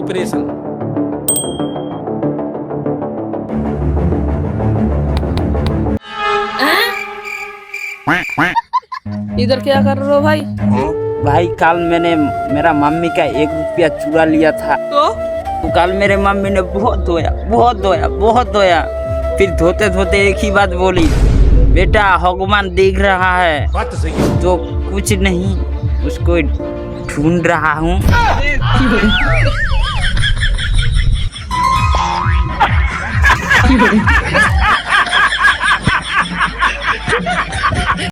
Operation. इधर क्या कर रहे हो भाई? भाई कल मैंने मेरा मम्मी का 1 रुपया चुरा लिया था। तो कल मेरे मम्मी ने बहुत धोया। फिर धोते धोते एक ही बात बोली, बेटा भगवान देख रहा है। बात तो सही है। तो कुछ नहीं, उसको ढूंढ रहा हूँ।